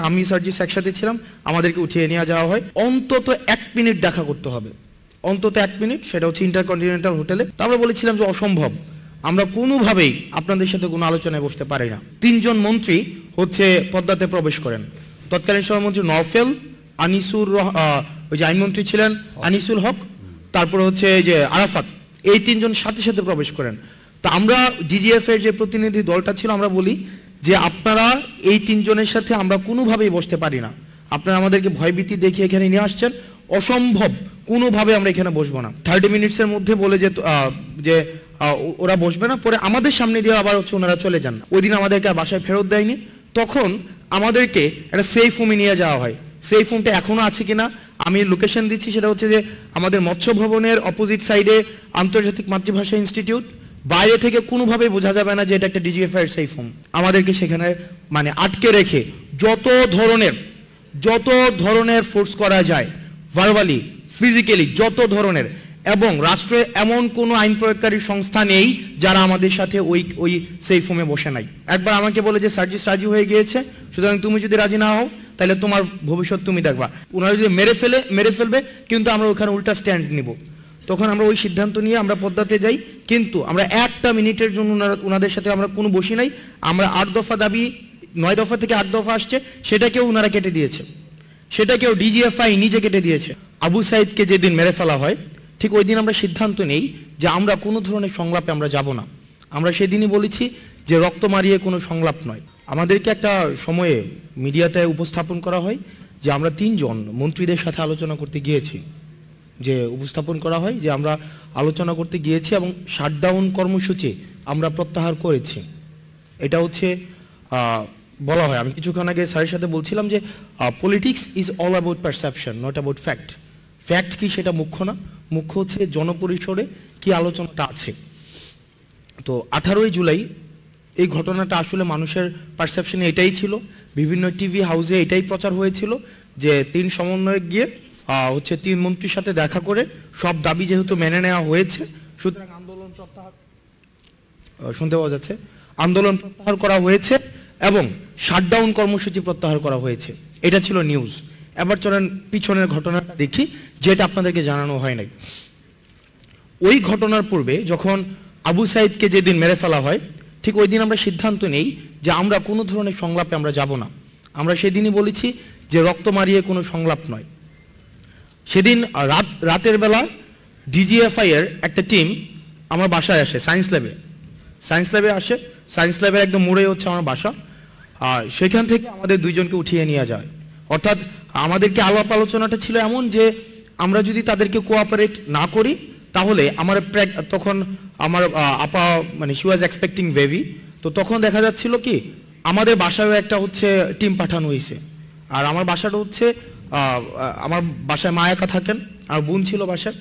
আমি সার্জিস একসাথে ছিলাম, আমাদেরকে উঠিয়ে নিয়ে যাওয়া হয়। অন্তত 1 মিনিট দেখা করতে হবে, অন্তত 1 মিনিট, সেটা হচ্ছে ইন্টারকন্টিনেন্টাল হোটেলে। তো আমরা বলেছিলাম যে অসম্ভব, আমরা কোনোভাবেই আপনাদের সাথে কোনো আলোচনায় বসতে পারি না। 3 জন মন্ত্রী হচ্ছে পদ্মাতে প্রবেশ করেন। তৎকালীন সভামন্ত্রী নওফেল, আনিসুর, ওই যে আইনমন্ত্রী ছিলেন আনিসুল হক, তারপরে হচ্ছে যে আরাফাত, এই 3 জন সাথে সাথে প্রবেশ করেন। তো আমরা ডিজিএফ এর যে প্রতিনিধি দলটা ছিল, আমরা বলি যে আপনারা এই 3 জনের সাথে আমরা কোনোভাবেই বসতে পারি না, আপনারা আমাদেরকে ভয়ভীতি দেখিয়ে এখানে নিয়ে আসছেন, অসম্ভব, কোনোভাবে আমরা এখানে বসবো না। 30 মিনিটসের মধ্যে বলে যে ওরা বসবে না, পরে আমাদের সামনে দিয়ে আবার হচ্ছে ওনারা চলে যান। ওই দিন আমাদেরকে আর বাসায় ফেরত দেয়নি। তখন আমাদেরকে একটা সেফ হোমে নিয়ে যাওয়া হয়। সেফ হোমটা এখনো আছে কিনা আমি লোকেশন দিচ্ছি, সেটা হচ্ছে যে আমাদের মৎস্য ভবনের অপোজিট সাইডে আন্তর্জাতিক মাতৃভাষা ইনস্টিটিউট। বাইরে থেকে কোনোভাবেই বোঝা যাবে না যে এটা একটা ডিজিএফআই এর সেফ হোম। আমাদেরকে সেখানে মানে আটকে রেখে যত ধরনের ফোর্স করা যায়, ভার্বালি, ফিজিক্যালি, যত ধরনের, এবং রাষ্ট্রে এমন কোনো আইন প্রয়োগকারী সংস্থা নেই যারা আমাদের সাথে ওই সেফ হোমে বসে নাই। একবার আমাকে বলে যে সার্জিস রাজি হয়ে গিয়েছে, সুতরাং তুমি যদি রাজি না হও তাহলে তোমার ভবিষ্যৎ তুমি দেখবা, ওনারা যদি মেরে ফেলবে, কিন্তু আমরা ওখানে উল্টা স্ট্যান্ড নিব। তখন আমরা ওই সিদ্ধান্ত নিয়ে আমরা পদ্মাতে যাই, কিন্তু আমরা 1টা মিনিটের জন্য ওনাদের সাথে আমরা কোনো বসি নাই। আমরা 8 দফা দাবি, 9 দফা থেকে 8 দফা আসছে, সেটাকেও ওনারা কেটে দিয়েছে, সেটাকেও ডিজিএফআই নিজে কেটে দিয়েছে। আবু সাইদকে যেদিন মেরে ফেলা হয়, ঠিক ওই দিন আমরা সিদ্ধান্ত নেই যে আমরা কোনো ধরনের সংলাপে আমরা যাব না। আমরা সেদিনই বলেছি যে রক্ত মারিয়ে কোনো সংলাপ নয়। আমাদেরকে একটা সময়ে মিডিয়াতে উপস্থাপন করা হয় যে আমরা 3 জন মন্ত্রীদের সাথে আলোচনা করতে গিয়েছি, যে উপস্থাপন করা হয় যে আমরা আলোচনা করতে গিয়েছি এবং শাটডাউন কর্মসূচি আমরা প্রত্যাহার করেছি। এটা হচ্ছে বলা হয়। আমি কিছুক্ষণ আগে স্যারের সাথে বলছিলাম যে politics is all about perception, not about fact. Fact কি সেটা মুখ্য না, মুখ্য হচ্ছে জনপরিসরে কি আলোচনাটা আছে। তো 18ই জুলাই এই ঘটনাটা আসলে মানুষের পারসেপশনে এটাই ছিল, বিভিন্ন টিভি হাউসে এটাই প্রচার হয়েছিল যে 3 সমন্বয়ক গিয়ে হচ্ছে 3 মন্ত্রীর সাথে দেখা করে সব দাবি যেহেতু মেনে নেওয়া হয়েছে, সুতরাং আন্দোলন প্রত্যাহার, শুনতে পাওয়া যাচ্ছে, আন্দোলন প্রত্যাহার করা হয়েছে এবং শাটডাউন কর্মসূচি প্রত্যাহার করা হয়েছে। এটা ছিল নিউজ। এবার চলেন পিছনের ঘটনাটা দেখি, যেটা আপনাদেরকে জানানো হয় নাই। ওই ঘটনার পূর্বে যখন আবু সাইদকে যেদিন মেরে ফেলা হয়, ঠিক ওই দিন আমরা সিদ্ধান্ত নেই যে আমরা কোনো ধরনের সংলাপে আমরা যাব না। আমরা সেদিনই বলেছি যে রক্ত মারিয়ে কোনো সংলাপ নয়। সেদিন রাতের বেলা ডিজিএফআই এর একটা টিম আমার বাসায় আসে, সায়েন্স ল্যাবে আসে। সায়েন্স ল্যাবের একদম মোড়ে হচ্ছে আমার বাসা। আর সেখান থেকে আমাদের 2 জনকে উঠিয়ে নিয়ে যায়। অর্থাৎ আমাদেরকে আলাপ আলোচনাটা ছিল এমন যে আমরা যদি তাদেরকে কোঅপারেট না করি তাহলে তখন আমার আপা মানে শি ওয়াজ এক্সপেক্টিং বেবি। তো তখন দেখা যাচ্ছিল কি আমাদের বাসায়ও একটা হচ্ছে টিম পাঠানো হয়েছে। আর আমার বাসাটা হচ্ছে আমার বাসায় মা একা থাকেন, আর বোন ছিল বাসায়।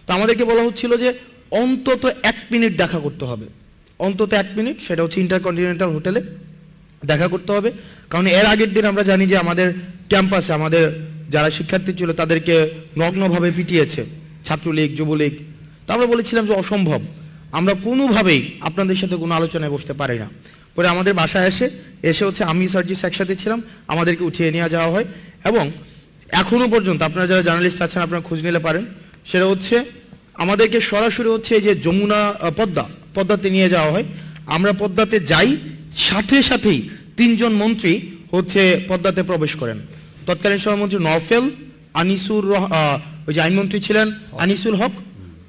তো আমাদেরকে বলা হচ্ছিল যে অন্তত 1 মিনিট দেখা করতে হবে, অন্তত 1 মিনিট, সেটা হচ্ছে ইন্টারকন্টিনেন্টাল হোটেলে দেখা করতে হবে। কারণ এর আগের দিন আমরা জানি যে আমাদের ক্যাম্পাসে আমাদের যারা শিক্ষার্থী ছিল তাদেরকে নগ্নভাবে পিটিয়েছে ছাত্রলীগ, যুবলীগ। তো আমরা বলেছিলাম যে অসম্ভব, আমরা কোনোভাবেই আপনাদের সাথে কোনো আলোচনায় বসতে পারি না। পরে আমাদের বাসায় এসে হচ্ছে আমি সার্জিস একসাথে ছিলাম, আমাদেরকে উঠিয়ে নিয়ে যাওয়া হয়। এবং এখনো পর্যন্ত আপনারা যারা জার্নালিস্ট আছেন আপনারা খোঁজ নিলে পারেন, সেটা হচ্ছে আমাদেরকে সরাসরি হচ্ছে যে যমুনা পদ্মাতে নিয়ে যাওয়া হয়। আমরা পদ্মাতে যাই, সাথে সাথেই 3 জন মন্ত্রী হচ্ছে পদ্মাতে প্রবেশ করেন। তৎকালীন সভামন্ত্রী নওফেল, আনিসুর, ওই যে আইনমন্ত্রী ছিলেন আনিসুল হক,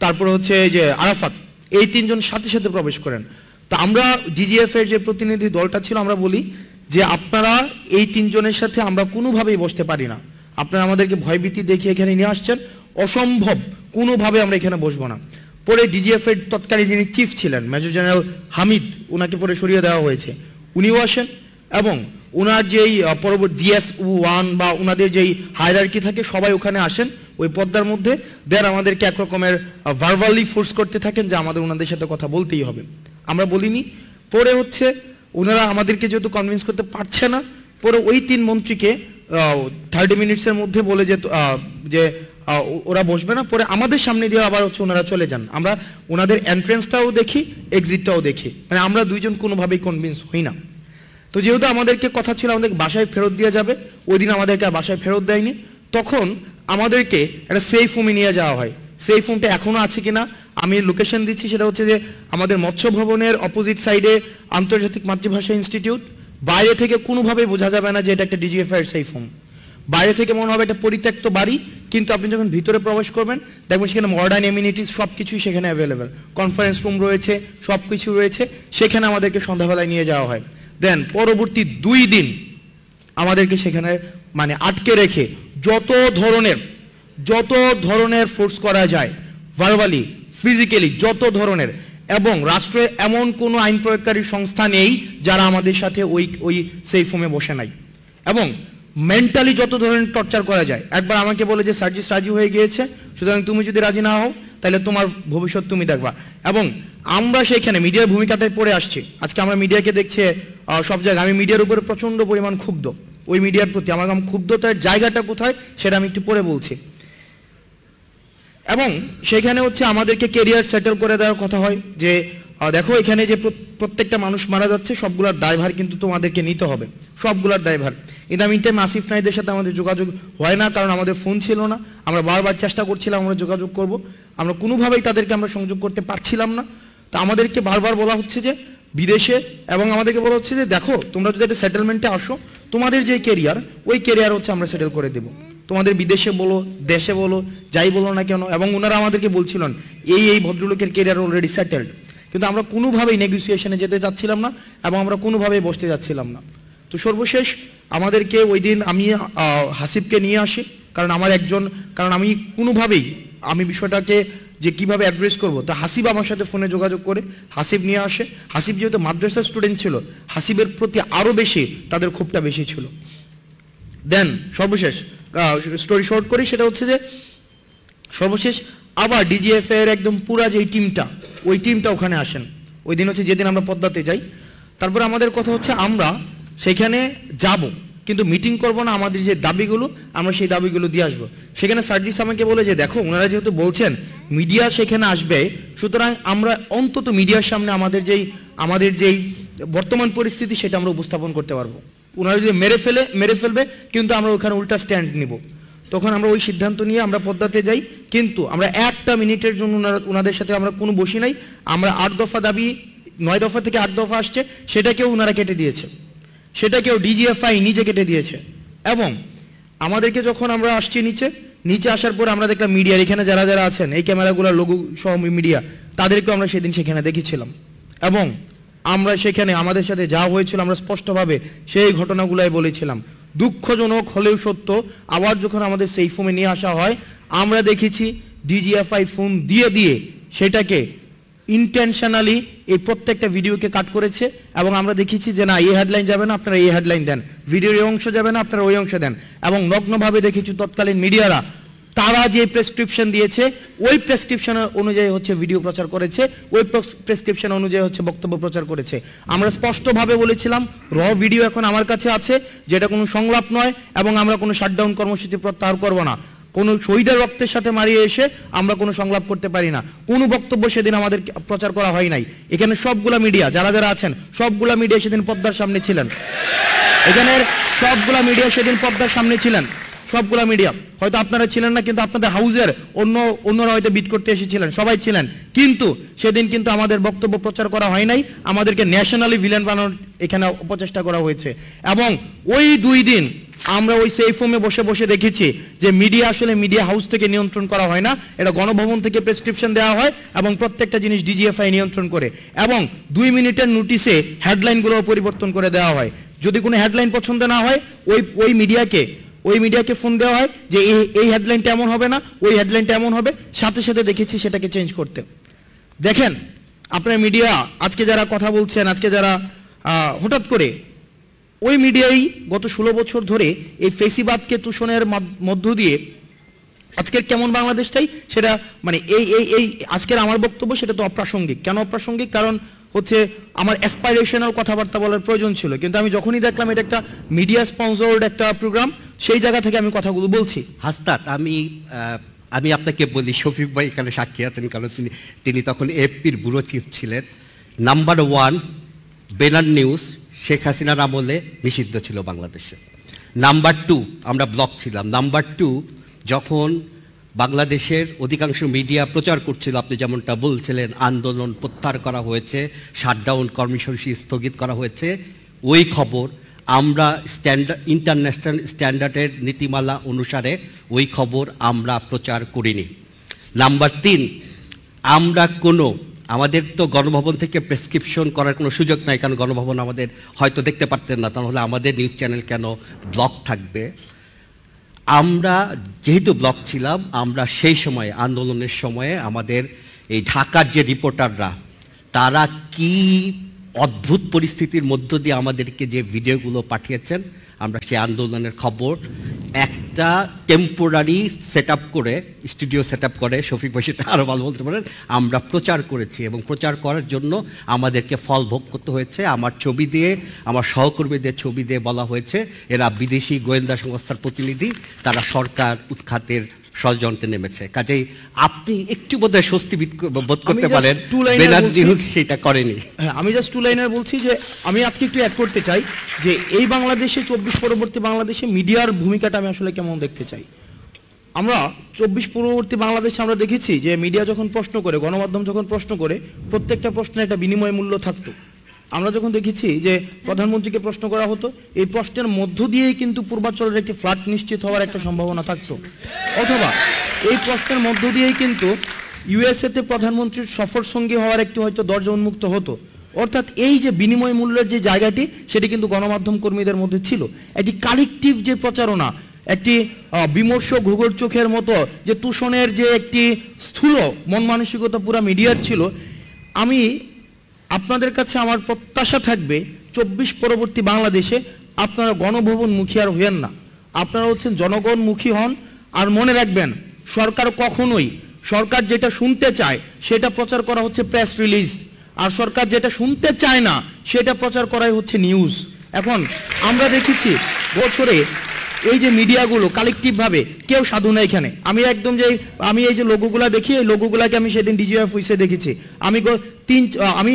তারপরে হচ্ছে যে আরাফাত, এই 3 জন সাথে সাথে প্রবেশ করেন। তো আমরা ডিজিএফ এর যে প্রতিনিধি দলটা ছিল, আমরা বলি যে আপনারা এই 3 জনের সাথে আমরা কোনোভাবেই বসতে পারি না, আপনারা আমাদেরকে ভয়ভীতি দেখিয়ে এখানে নিয়ে আসছেন, অসম্ভব, কোনোভাবে আমরা এখানে বসবো না। পরে ডিজিএফ এর তৎকালীন যিনি চিফ ছিলেন মেজর জেনারেল হামিদ, ওনাকে পরে সরিয়ে দেওয়া হয়েছে, উনিও আসেন। এবং ওনার যেই পরবর্তী GS1 বা ওনাদের যেই হায়ারার্কি থাকে সবাই ওখানে আসেন ওই পদ্মার মধ্যে। দেন আমাদেরকে এক রকমের ভার্বালি ফোর্স করতে থাকেন যে আমাদের ওনাদের সাথে কথা বলতেই হবে। আমরা বলিনি। পরে হচ্ছে ওনারা আমাদেরকে যেহেতু কনভিন্স করতে পারছে না, পরে ওই 3 মন্ত্রীকে 30 মিনিটসের মধ্যে বলে যে ওরা বসবে না, পরে আমাদের সামনে দিয়ে আবার হচ্ছে ওনারা চলে যান। আমরা ওনাদের এন্ট্রেন্সটাও দেখি, এক্সিটটাও দেখি, মানে আমরা 2 জন কোনোভাবেই কনভিন্স হই না। তো যেহেতু আমাদেরকে কথা ছিল আমাদের বাসায় ফেরত দিয়ে যাবে, ওই দিন আমাদেরকে আর বাসায় ফেরত দেয়নি। তখন আমাদেরকে একটা সেফ হোমে নিয়ে যাওয়া হয়। সেফ হোমটা এখনো আছে কিনা আমি লোকেশন দিচ্ছি, সেটা হচ্ছে যে আমাদের মৎস্য ভবনের অপোজিট সাইডে আন্তর্জাতিক মাতৃভাষা ইনস্টিটিউট। বাইরে থেকে কোনোভাবেই বোঝা যাবে না যে এটা একটা ডিজিএফআই এর সেফ হোম। বাইরে থেকে মনে হবে একটা পরিত্যক্ত বাড়ি, কিন্তু আপনি যখন ভিতরে প্রবেশ করবেন দেখবেন সেখানে মডার্ন এমিনিটিস সব কিছুই সেখানে অ্যাভেলেবেল, কনফারেন্স রুম রয়েছে, সব কিছু রয়েছে। সেখানে আমাদেরকে সন্ধ্যাবেলায় নিয়ে যাওয়া হয়। দেন পরবর্তী 2 দিন আমাদেরকে সেখানে মানে আটকে রেখে যত ধরনের ফোর্স করা যায়, ভার্বালি, ফিজিক্যালি যত ধরনের, এবং রাষ্ট্রে এমন কোনো আইন প্রয়োগকারী সংস্থা নেই যারা আমাদের সাথে ওই সেফ হোমে বসে নাই, এবং মেন্টালি যত ধরনের টর্চার করা যায়। একবার আমাকে বলে যে সার্জিস রাজি হয়ে গিয়েছে, সুতরাং তুমি যদি রাজি না হও তাহলে তোমার ভবিষ্যৎ তুমি দেখবা। এবং আমরা সেইখানে মিডিয়ার ভূমিকাটায় পড়ে আসছি। আজকে আমরা মিডিয়াকে দেখছি সব জায়গায়। আমি মিডিয়ার উপরে প্রচন্ড পরিমাণ ক্ষুব্ধ, ওই মিডিয়ার প্রতি আমার ক্ষুব্ধতার জায়গাটা কোথায় সেটা আমি একটু পরে বলছি। এবং সেখানে হচ্ছে আমাদেরকে কেরিয়ার সেটেল করে দেওয়ার কথা হয় যে দেখো এখানে যে প্রত্যেকটা মানুষ মারা যাচ্ছে সবগুলোর দায়ভার কিন্তু তোমাদেরকে নিতে হবে, সবগুলোর দায়ভার। ইন দ্য মিনটাইম আসিফ নাইদের সাথে আমাদের যোগাযোগ হয় না, কারণ আমাদের ফোন ছিল না। আমরা বারবার চেষ্টা করছিলাম আমরা যোগাযোগ করব, আমরা কোনোভাবেই তাদেরকে আমরা সংযোগ করতে পারছিলাম না। তো আমাদেরকে বারবার বলা হচ্ছে যে বিদেশে, এবং আমাদেরকে বলা হচ্ছে যে দেখো তোমরা যদি একটা সেটেলমেন্টে আসো, তোমাদের যে কেরিয়ার ওই কেরিয়ার হচ্ছে আমরা সেটেল করে দেবো, তোমাদের বিদেশে বলো দেশে বলো যাই বলো না কেন। এবং ওনারা আমাদেরকে বলছিলেন এই ভদ্রলোকের কেরিয়ার অলরেডি সেটেলড, কিন্তু আমরা কোনোভাবেই নেগোসিয়েশনে যেতে চাচ্ছিলাম না এবং আমরা কোনোভাবেই বসতে যাচ্ছিলাম না। তো সর্বশেষ আমাদেরকে ওই দিন আমি হাসিবকে নিয়ে আসি, কারণ আমি কোনোভাবেই আমি বিষয়টাকে যে কিভাবে অ্যাড্রেস করবো, তো হাসিব আমার সাথে ফোনে যোগাযোগ করে হাসিব নিয়ে আসে। হাসিব যেহেতু মাদ্রাসার স্টুডেন্ট ছিল, হাসিবের প্রতি আরও বেশি তাদের ক্ষোভটা বেশি ছিল। দেন সর্বশেষ স্টোরি শর্ট করি, সেটা হচ্ছে যে সর্বশেষ আবার ডিজিএফআই এর একদম পুরা যে টিমটা, ওই টিমটা ওখানে আসেন। ওই দিন হচ্ছে যেদিন আমরা পদ্মাতে যাই। তারপর আমাদের কথা হচ্ছে আমরা সেখানে যাব, কিন্তু মিটিং করব না, আমাদের যে দাবিগুলো আমরা সেই দাবিগুলো দিয়ে আসবো। সেখানে সার্জিস আমাকে বলে যে দেখো ওনারা যেহেতু বলছেন মিডিয়া সেখানে আসবে, সুতরাং আমরা অন্তত মিডিয়ার সামনে আমাদের যেই বর্তমান পরিস্থিতি সেটা আমরা উপস্থাপন করতে পারবো। ওনারা যদি মেরে ফেলবে কিন্তু আমরা ওখানে উল্টা স্ট্যান্ড নিব। তখন আমরা ওই সিদ্ধান্ত নিয়ে আমরা পদ্মাতে যাই, কিন্তু আমরা একটা মিনিটের জন্য ওনাদের সাথে আমরা কোনো বসি নাই। আমরা 8 দফা দাবি, 9 দফা থেকে 8 দফা আসছে, সেটাকেও ওনারা কেটে দিয়েছে, সেটাকেও ডিজিএফআই নিজে কেটে দিয়েছে। এবং আমাদেরকে যখন আমরা আসছি নিচে আসার পর আমরা দেখলাম মিডিয়ার এখানে যারা যারা আছেন, এই ক্যামেরাগুলোর লোগো সহ মিডিয়া, তাদেরকেও আমরা সেদিন সেখানে দেখেছিলাম। এবং আমরা সেখানে আমাদের সাথে যা হয়েছিল আমরা স্পষ্টভাবে সেই ঘটনাগুলাই বলেছিলাম। দুঃখজনক হলেও সত্য, আবার যখন আমাদের সেই ফোনে নিয়ে আসা হয় আমরা দেখেছি ডিজিএফআই ফোন দিয়ে সেটাকে ইন্টেনশনালি এই প্রত্যেকটা ভিডিওকে কাট করেছে। এবং আমরা দেখেছি যে না এই হেডলাইন যাবে না, আপনারা এই হেডলাইন দেন, ভিডিওর এই অংশ যাবে না, আপনারা ওই অংশ দেন। এবং নগ্নভাবে দেখেছি তৎকালীন মিডিয়ারা তারা যে প্রেসক্রিপশন দিয়েছে ওই প্রেসক্রিপশন অনুযায়ী হচ্ছে ভিডিও প্রচার করেছে, ওই প্রেসক্রিপশন অনুযায়ী হচ্ছে বক্তব্য প্রচার করেছে। আমরা স্পষ্টভাবে বলেছিলাম র ভিডিও এখন আমার কাছে আছে, যেটা কোনো সংলাপ নয়, এবং আমরা কোনো শাটডাউন কর্মসূচি প্রত্যাহার করব না। কোনো শহীদের রক্তের সাথে মারিয়ে এসে আমরা কোনো সংলাপ করতে পারি না। কোনো বক্তব্য সেদিন আমাদের প্রচার করা হয় নাই। এখানে সবগুলা মিডিয়া যারা যারা আছেন সবগুলা মিডিয়া সেদিন পর্দার সামনে ছিলেন। এখানের সবগুলা মিডিয়া সেদিন পর্দার সামনে ছিলেন, সবগুলা মিডিয়া। হয়তো আপনারা ছিলেন না, কিন্তু আপনাদের হাউজের অন্যরা হয়তো বিট করতে এসেছিলেন, সবাই ছিলেন। কিন্তু সেদিন কিন্তু আমাদের বক্তব্য প্রচার করা হয় নাই, আমাদেরকে ন্যাশনালি ভিলেন বানানোর এখানে অপচেষ্টা করা হয়েছে। এবং ওই 2 দিন আমরা ওই সেফ হোমে বসে দেখেছি যে মিডিয়া আসলে মিডিয়া হাউস থেকে নিয়ন্ত্রণ করা হয় না, এটা গণভবন থেকে প্রেসক্রিপশন দেওয়া হয় এবং প্রত্যেকটা জিনিস ডিজিএফআই নিয়ন্ত্রণ করে। এবং 2 মিনিটের নোটিশে হেডলাইনগুলো পরিবর্তন করে দেওয়া হয়। যদি কোনো হেডলাইন পছন্দ না হয় ওই মিডিয়াকে ফোন দেওয়া হয় যে এই হেডলাইনটা এমন হবে না, ওই হেডলাইনটা এমন হবে, সাথে সাথে দেখেছি সেটাকে চেঞ্জ করতে। দেখেন আপনার মিডিয়া আজকে যারা কথা বলছেন, আজকে যারা হঠাৎ করে ওই মিডিয়াই গত 16 বছর ধরে এই ফেসিবাদকে তুষণের মধ্য দিয়ে আজকের কেমন বাংলাদেশ চাই সেটা মানে এই আজকের আমার বক্তব্য সেটা তো অপ্রাসঙ্গিক। কেন অপ্রাসঙ্গিক? কারণ হচ্ছে আমার অ্যাসপাইরেশনাল কথাবার্তা বলার প্রয়োজন ছিল, কিন্তু আমি যখনই দেখলাম এটা একটা মিডিয়া স্পন্সরড একটা প্রোগ্রাম, সেই জায়গা থেকে আমি কথাগুলো বলছি। হাসনাত, আমি আপনাকে বলি, শফিক ভাই এখানে সাক্ষী আছেন, কারণ তিনি তখন এফপির ব্যুরো চিফ ছিলেন। নাম্বার 1 বেনার নিউজ শেখ হাসিনার আমলে নিষিদ্ধ ছিল বাংলাদেশে। নাম্বার 2 আমরা ব্লক ছিলাম। নাম্বার 2 যখন বাংলাদেশের অধিকাংশ মিডিয়া প্রচার করছিল, আপনি যেমনটা বলছিলেন, আন্দোলন প্রত্যাহার করা হয়েছে, শাটডাউন কর্মসূচি স্থগিত করা হয়েছে, ওই খবর আমরা ইন্টারন্যাশনাল স্ট্যান্ডার্ডের নীতিমালা অনুসারে ওই খবর আমরা প্রচার করিনি। নাম্বার 3, আমরা আমাদের তো গণভবন থেকে প্রেসক্রিপশন করার কোনো সুযোগ নাই, কারণ গণভবন আমাদের হয়তো দেখতে পারতেন না, তাহলে আমাদের নিউজ চ্যানেল কেন ব্লক থাকবে। আমরা যেহেতু ব্লক ছিলাম, আমরা সেই সময়ে আন্দোলনের সময়ে আমাদের এই ঢাকার যে রিপোর্টাররা, তারা কি অদ্ভুত পরিস্থিতির মধ্য দিয়ে আমাদেরকে যে ভিডিওগুলো পাঠিয়েছেন, আমরা সেই আন্দোলনের খবর একটা টেম্পোরারি স্টুডিও সেট আপ করে, শফিক ভাই সেটা আরও ভালো বলতে পারেন, আমরা প্রচার করেছি এবং প্রচার করার জন্য আমাদেরকে ফল ভোগ করতে হয়েছে। আমার ছবি দিয়ে, আমার সহকর্মীদের ছবি দিয়ে বলা হয়েছে এরা বিদেশি গোয়েন্দা সংস্থার প্রতিনিধি, তারা সরকার উৎখাতের ষড়যন্ত্রে নেমেছে। কাজেই আপনি একটু বোধহয় স্বস্তি বোধ করতে পারেন, বেনার নিউজ সেটা করেনি। হ্যাঁ, আমি জাস্ট 2 লাইনার বলছি যে আমি আজকে একটু অ্যাড করতে চাই যে এই বাংলাদেশে 24 পরবর্তী বাংলাদেশে মিডিয়ার ভূমিকাটা আমি আসলে কেমন দেখতে চাই। আমরা 24 পরবর্তী বাংলাদেশে আমরা দেখেছি যে মিডিয়া যখন প্রশ্ন করে, গণমাধ্যম যখন প্রশ্ন করে, প্রত্যেকটা প্রশ্নের একটা বিনিময় মূল্য থাকতো। আমরা যখন দেখেছি যে প্রধানমন্ত্রীকে প্রশ্ন করা হতো, এই প্রশ্নের মধ্য দিয়েই কিন্তু পূর্বাঞ্চলের একটি ফ্ল্যাট নিশ্চিত হওয়ার একটা সম্ভাবনা থাকতো, অথবা এই প্রশ্নের মধ্য দিয়েই কিন্তু ইউএসএতে প্রধানমন্ত্রীর সফর সঙ্গী হওয়ার একটি হয়তো দরজা উন্মুক্ত হতো। অর্থাৎ এই যে বিনিময় মূল্যের যে জায়গাটি, সেটি কিন্তু গণমাধ্যম কর্মীদের মধ্যে ছিল। একটি কালেকটিভ যে প্রচারণা, একটি বিমর্ষ ঘুঘুর চোখের মতো যে তুষণের যে একটি স্থূল মন মানসিকতা পুরা মিডিয়ার ছিল। আমি আপনাদের কাছে আমার প্রত্যাশা থাকবে 24 পরবর্তী বাংলাদেশে আপনারা গণভবনমুখী আর হইয়েন না, আপনারা হচ্ছেন জনগণমুখী হন। আর মনে রাখবেন, সরকার কখনোই সরকার যেটা শুনতে চায় সেটা প্রচার করা হচ্ছে প্রেস রিলিজ, আর সরকার যেটা শুনতে চায় না সেটা প্রচার করাই হচ্ছে নিউজ। এখন আমরা দেখেছি বছরে এই যে মিডিয়াগুলো কালেকটিভ ভাবে, কেউ সাধু না এখানে। আমি একদম যে আমি এই যে লোগোগুলা দেখি, এই লোগোগুলাকে আমি সেদিন ডিজিএফ অফিসে দেখেছি। আমি